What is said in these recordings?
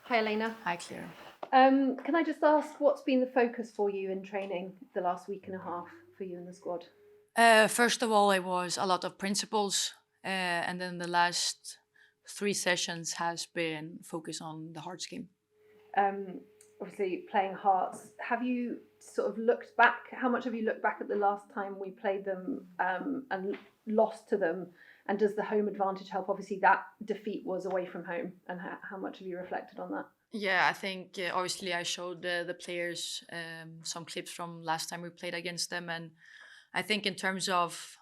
Hi, Elena. Hi, Claire. Can I just ask what's been the focus for you in training the last week and a half for you and the squad? First of all, it was a lot of principles, and then the last 3 sessions has been focused on the Hearts game. Obviously, playing Hearts. Have you sort of looked back? How much have you looked back at the last time we played them and lost to them? And does the home advantage help? Obviously, that defeat was away from home. And how much have you reflected on that? Yeah, I think obviously I showed the players some clips from last time we played against them, and I think in terms of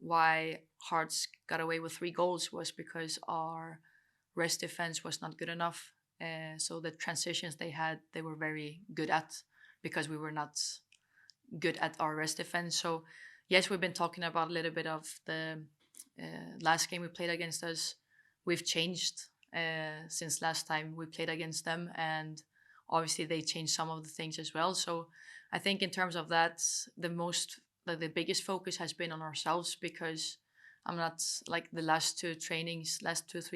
why Hearts got away with 3 goals was because our rest defense was not good enough. So the transitions they had, they were very good at because we were not good at our rest defense. So yes, we've been talking about a little bit of the last game we played against us. We've changed since last time we played against them, and obviously they changed some of the things as well. So I think in terms of that, the biggest focus has been on ourselves, because I'm not like the last 2 3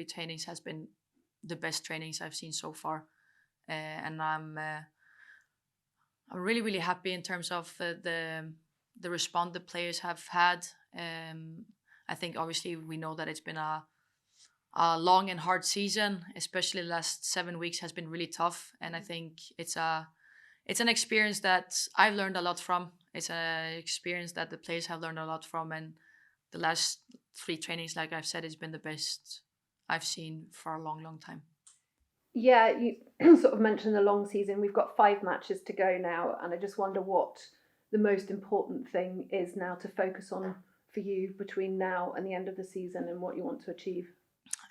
trainings has been the best trainings I've seen so far, and I'm really really happy in terms of the response the players have had. I think obviously we know that it's been a long and hard season, especially the last 7 weeks has been really tough, and I think it's an experience that I've learned a lot from. It's an experience that the players have learned a lot from, and the last 3 trainings, like I've said, has been the best I've seen for a long, long time. Yeah, you sort of mentioned the long season. We've got 5 matches to go now, and I just wonder what the most important thing is now to focus on for you between now and the end of the season, and what you want to achieve.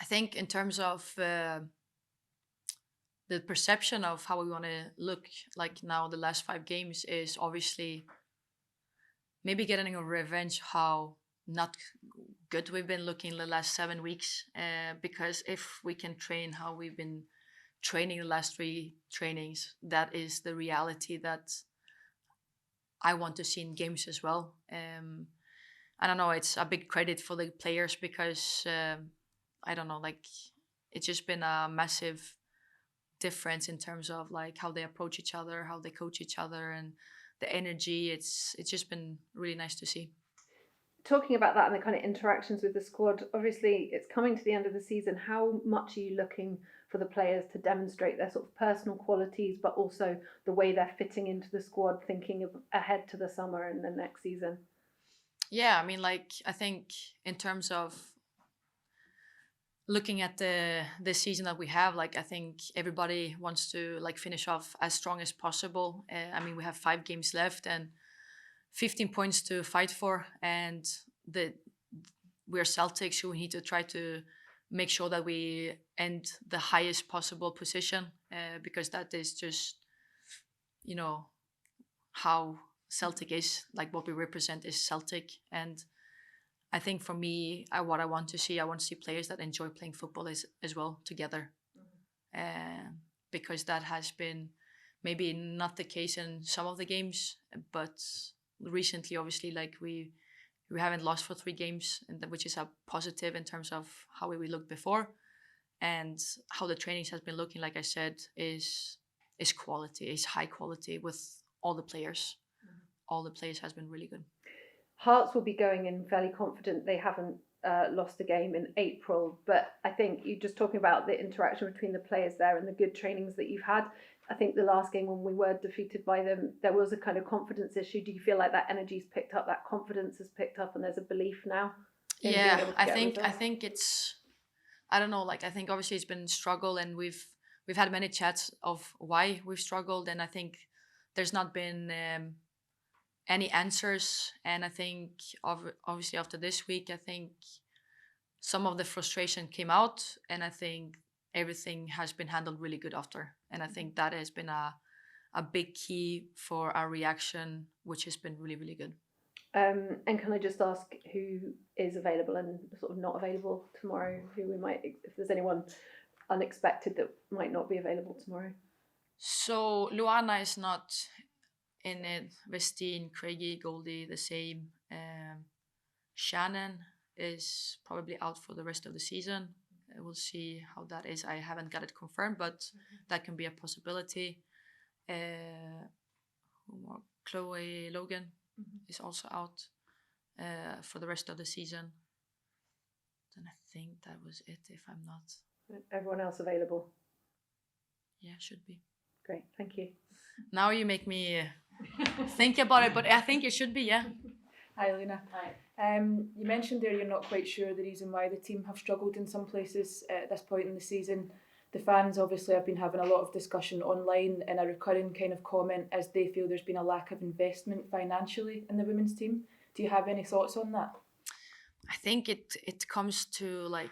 I think in terms of the perception of how we want to look like now, the last 5 games is obviously maybe getting a revenge how not good we've been looking the last 7 weeks. Because if we can train how we've been training the last 3 trainings, that is the reality that I want to see in games as well. I don't know, it's a big credit for the players, because I don't know, like it's just been a massive difference in terms of like how they approach each other, how they coach each other, and the energy. It's just been really nice to see. Talking about that and the kind of interactions with the squad, obviously it's coming to the end of the season. How much are you looking for the players to demonstrate their sort of personal qualities, but also the way they're fitting into the squad, thinking of ahead to the summer and the next season? Yeah, I mean, like I think in terms of looking at the season that we have, like I think everybody wants to like finish off as strong as possible. I mean, we have 5 games left and 15 points to fight for, and we're Celtic, so we need to try to make sure that we end the highest possible position, because that is just, you know, how Celtic is. Like what we represent is Celtic, and I think for me, what I want to see, I want to see players that enjoy playing football as well together, because that has been maybe not the case in some of the games, but recently, obviously, like we haven't lost for 3 games, and which is a positive in terms of how we looked before, and how the trainings has been looking. Like I said, is quality, is high quality with all the players. All the players has been really good. Hearts will be going in fairly confident. They haven't lost a game in April, but I think you just talking about the interaction between the players there and the good trainings that you've had. I think the last game when we were defeated by them, there was a kind of confidence issue. Do you feel like that energy's picked up, that confidence has picked up, and there's a belief now in being able to I get think results? it's, I don't know, like I think obviously it's been struggle, and we've had many chats of why we've struggled, and I think there's not been any answers. And I think obviously after this week, I think some of the frustration came out, and I think everything has been handled really good after, and I think that has been a big key for our reaction, which has been really really good. And can I just ask who is available and sort of not available tomorrow? Who we might, if there's anyone unexpected that might not be available tomorrow? So Luana is not in it. Vestine, Craigie, Goldie, the same. Shannon is probably out for the rest of the season. We'll see how that is. I haven't got it confirmed, but that can be a possibility. Who more? Chloe Logan is also out for the rest of the season. Then I think that was it, if I'm not. Everyone else available? Yeah, should be. Great, thank you. Now you make me think about it, but I think it should be, yeah. Hi, Elena. Hi. You mentioned there you're not quite sure the reason why the team have struggled in some places at this point in the season. The fans obviously have been having a lot of discussion online, and a recurring kind of comment is they feel there's been a lack of investment financially in the women's team. Do you have any thoughts on that? I think it comes to like,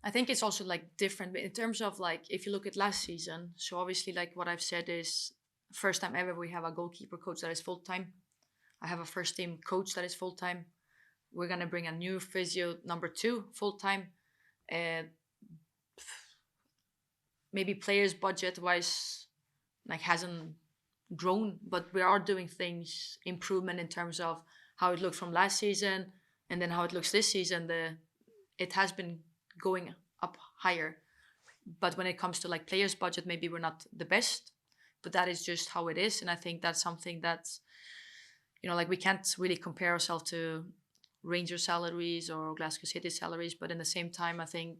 I think it's also like different in terms of like, if you look at last season, so obviously like what I've said is first time ever we have a goalkeeper coach that is full-time. I have a first team coach that is full-time. We're going to bring a new physio number 2 full-time. Maybe players budget wise like hasn't grown, but we are doing things, improvement in terms of how it looked from last season and then how it looks this season. It has been going up higher, but when it comes to like players budget, maybe we're not the best, but that is just how it is. And I think that's something that's, you know, like we can't really compare ourselves to Rangers salaries or Glasgow City salaries, but in the same time I think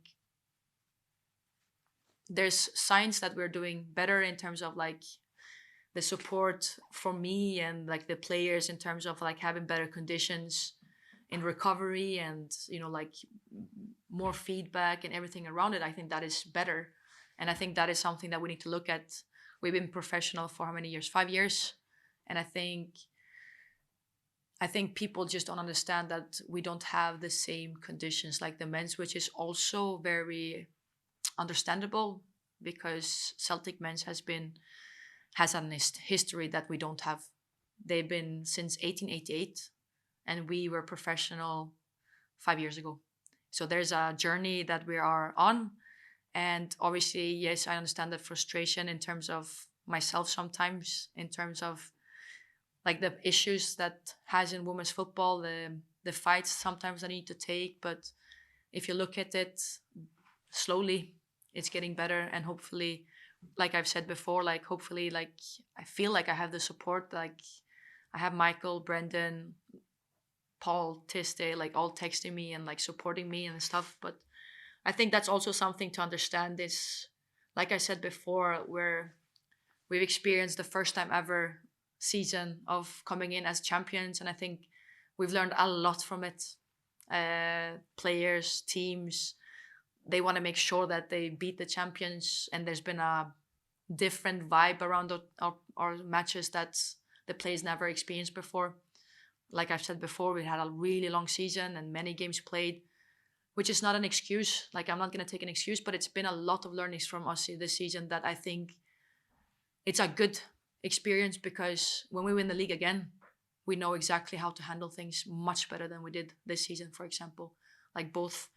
there's signs that we're doing better in terms of like the support for me and like the players in terms of like having better conditions in recovery and, you know, like more feedback and everything around it. I think that is better. And I think that is something that we need to look at. We've been professional for how many years? 5 years. And I think people just don't understand that we don't have the same conditions like the men's, which is also very understandable because Celtic men's has an history that we don't have. They've been since 1888 and we were professional 5 years ago. So there's a journey that we are on. And obviously, yes, I understand the frustration in terms of myself sometimes, in terms of like the issues that has in women's football, the fights sometimes I need to take. But if you look at it slowly, it's getting better. And hopefully, like I've said before, like hopefully, like I feel like I have the support. Like I have Michael, Brendan, Paul, Tiste, like all texting me and like supporting me and stuff. But I think that's also something to understand is, like I said before, where we've experienced the first time ever season of coming in as champions. And I think we've learned a lot from it. Players, teams, they want to make sure that they beat the champions. And there's been a different vibe around our matches that the players never experienced before. Like I've said before, we had a really long season and many games played, which is not an excuse. Like I'm not going to take an excuse, but it's been a lot of learnings from us this season that I think it's a good experience because when we win the league again, we know exactly how to handle things much better than we did this season, for example. Like both,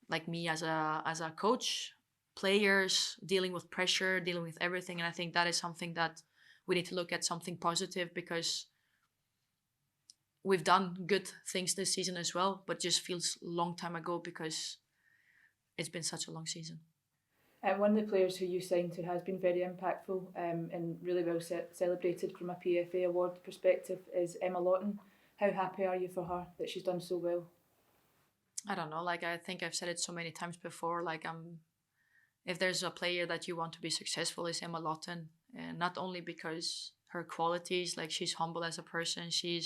like me as a coach, players, dealing with pressure, dealing with everything. And I think that is something that we need to look at something positive because we've done good things this season as well, but just feels a long time ago because it's been such a long season. And one of the players who you signed who has been very impactful and really well celebrated from a PFA award perspective is Emma Lawton. How happy are you for her that she's done so well? I don't know, like I think I've said it so many times before, like if there's a player that you want to be successful, it's Emma Lawton. And not only because her qualities, like she's humble as a person, she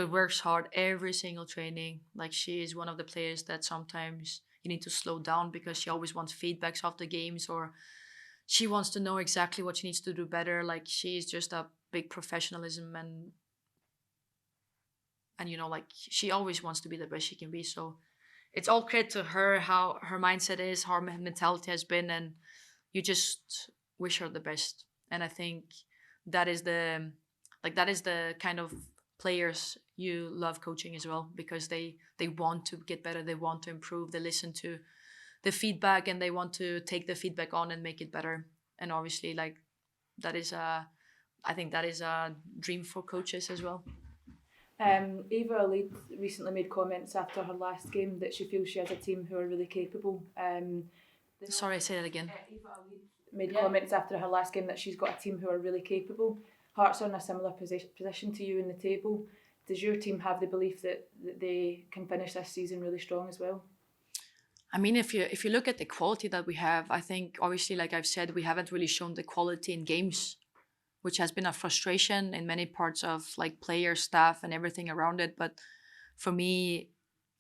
works hard every single training. Like she is one of the players that sometimes you need to slow down because she always wants feedbacks after games or she wants to know exactly what she needs to do better. Like she's just a big professionalism and you know, like she always wants to be the best she can be. So it's all credit to her, how her mindset is, how her mentality has been, and you just wish her the best. And I think that is the kind of players you love coaching as well because they want to get better, they want to improve, they listen to the feedback and they want to take the feedback on and make it better. And obviously I think that is a dream for coaches as well. Eva Lead recently made comments after her last game that she feels she has a team who are really capable. Sorry, say that again. Eva Lead made comments after her last game that she's got a team who are really capable. Hearts are in a similar position to you in the table. Does your team have the belief that they can finish this season really strong as well? I mean, if you look at the quality that we have, I think obviously, like I've said, we haven't really shown the quality in games, which has been a frustration in many parts of like player, staff, and everything around it. But for me,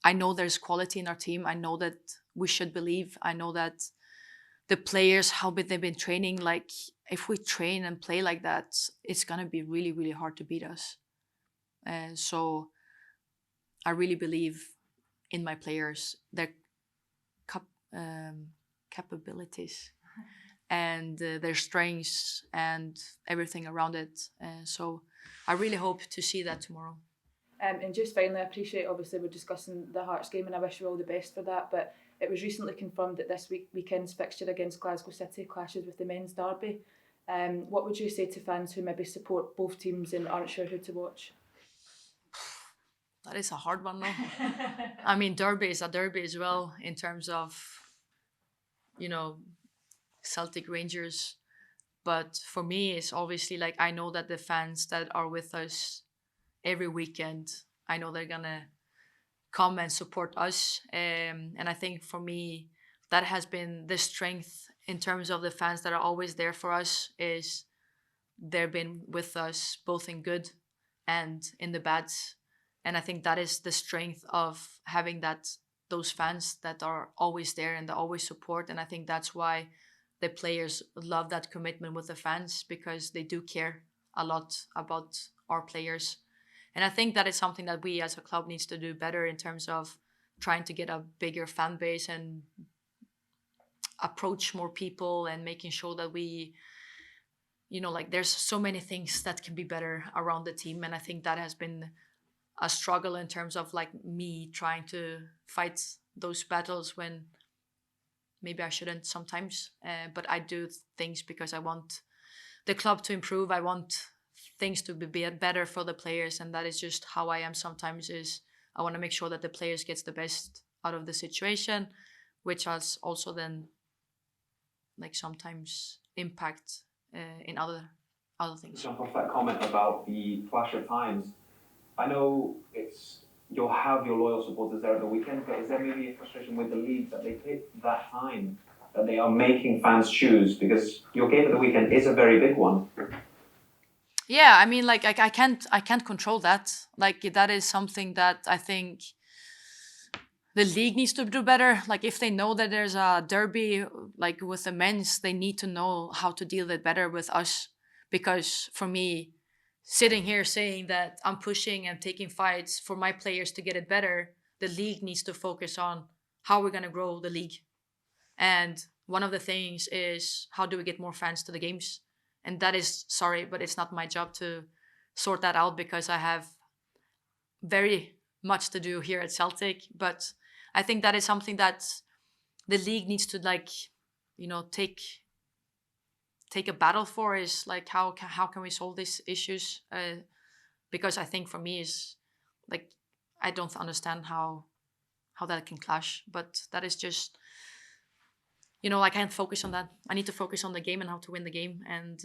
I know there's quality in our team. I know that we should believe. I know that the players, how bit they've been training, like if we train and play like that, it's gonna be really, really hard to beat us. And so I really believe in my players, their capabilities and their strengths and everything around it. So I really hope to see that tomorrow. And just finally, I appreciate, obviously we're discussing the Hearts game and I wish you all the best for that, but it was recently confirmed that this weekend's fixture against Glasgow City clashes with the men's derby. What would you say to fans who maybe support both teams and aren't sure who to watch? That is a hard one, though. I mean, derby is a derby as well in terms of, Celtic Rangers. But for me, it's obviously like I know that the fans that are with us every weekend, I know they're gonna come and support us. And I think for me, that has been the strength in terms of the fans that are always there for us, is they've been with us both in good and in the bads. And I think that is the strength of having those fans that are always there and they always support. And I think that's why the players love that commitment with the fans, because they do care a lot about our players. And I think that is something that we as a club needs to do better in terms of trying to get a bigger fan base and approach more people and making sure that we, like there's so many things that can be better around the team. And I think that has been a struggle in terms of like me trying to fight those battles when maybe I shouldn't sometimes. But I do things because I want the club to improve. I want things to be better for the players, and that is just how I am sometimes. Is I want to make sure that the players gets the best out of the situation, which has also then like sometimes impact in other things. Jump off that comment about the clash of times. I know you'll have your loyal supporters there at the weekend, but is there maybe a frustration with the league that they pick that time, that they are making fans choose, because your game at the weekend is a very big one? Yeah, I mean, like I can't control that. Like that is something that I think the league needs to do better. Like if they know that there's a derby, like with the men's, they need to know how to deal with better with us. Because for me, sitting here saying that I'm pushing and taking fights for my players to get it better, the league needs to focus on how we're gonna grow the league. And one of the things is, how do we get more fans to the games? And that is, sorry, but it's not my job to sort that out, because I have very much to do here at Celtic. But I think that is something that the league needs to take a battle for, is like how can we solve these issues? Because I think for me is like I don't understand how that can clash. But that is just, I can't focus on that. I need to focus on the game and how to win the game, and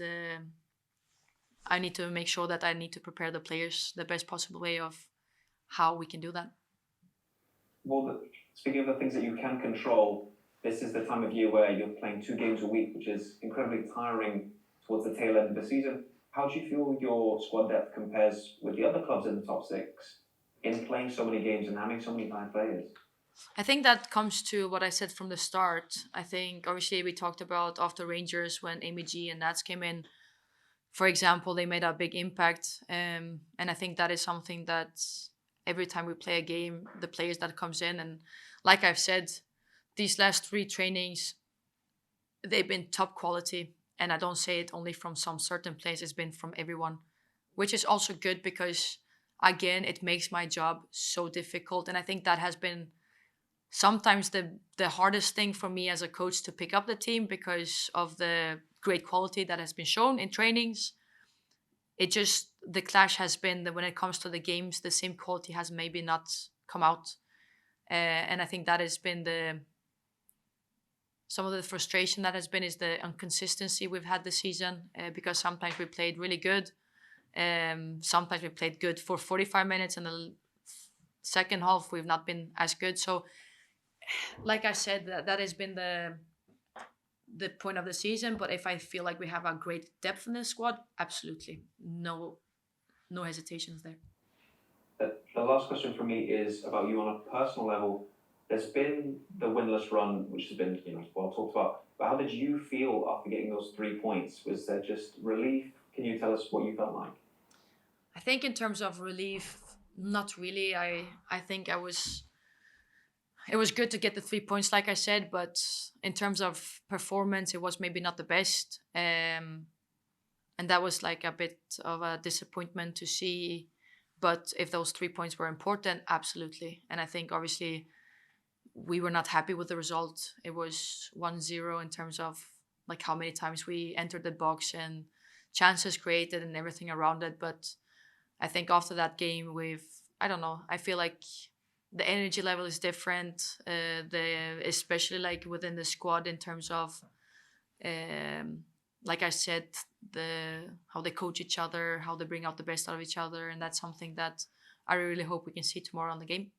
I need to make sure that I need to prepare the players the best possible way of how we can do that. Well, speaking of the things that you can control, this is the time of year where you're playing 2 games a week, which is incredibly tiring towards the tail end of the season. How do you feel your squad depth compares with the other clubs in the top 6 in playing so many games and having so many bad players? I think that comes to what I said from the start. I think obviously we talked about after Rangers, when Amy G and Nats came in, for example, they made a big impact. And I think that is something that every time we play a game, the players that comes in, and like I've said, these last 3 trainings, they've been top quality. And I don't say it only from some certain players, it's been from everyone, which is also good, because again, it makes my job so difficult. And I think that has been sometimes the hardest thing for me as a coach, to pick up the team, because of the great quality that has been shown in trainings. it just, the clash has been that when it comes to the games, the same quality has maybe not come out. And I think that has been some of the frustration that has been is the inconsistency we've had this season, because sometimes we played really good. Sometimes we played good for 45 minutes, and the second half we've not been as good. So, like I said, that has been the point of the season. But if I feel like we have a great depth in the squad, absolutely, no hesitations there. The last question for me is about you on a personal level. There's been the winless run, which has been well talked about. But how did you feel after getting those 3 points? Was there just relief? Can you tell us what you felt like? I think in terms of relief, not really. I think it was good to get the 3 points, like I said, but in terms of performance, it was maybe not the best. And that was like a bit of a disappointment to see. But if those 3 points were important, absolutely. And I think obviously we were not happy with the result. It was 1-0 in terms of like how many times we entered the box and chances created and everything around it. But I think after that game, I don't know, I feel like the energy level is different, especially like within the squad in terms of, like I said, how they coach each other, how they bring out the best out of each other. And that's something that I really hope we can see tomorrow on the game.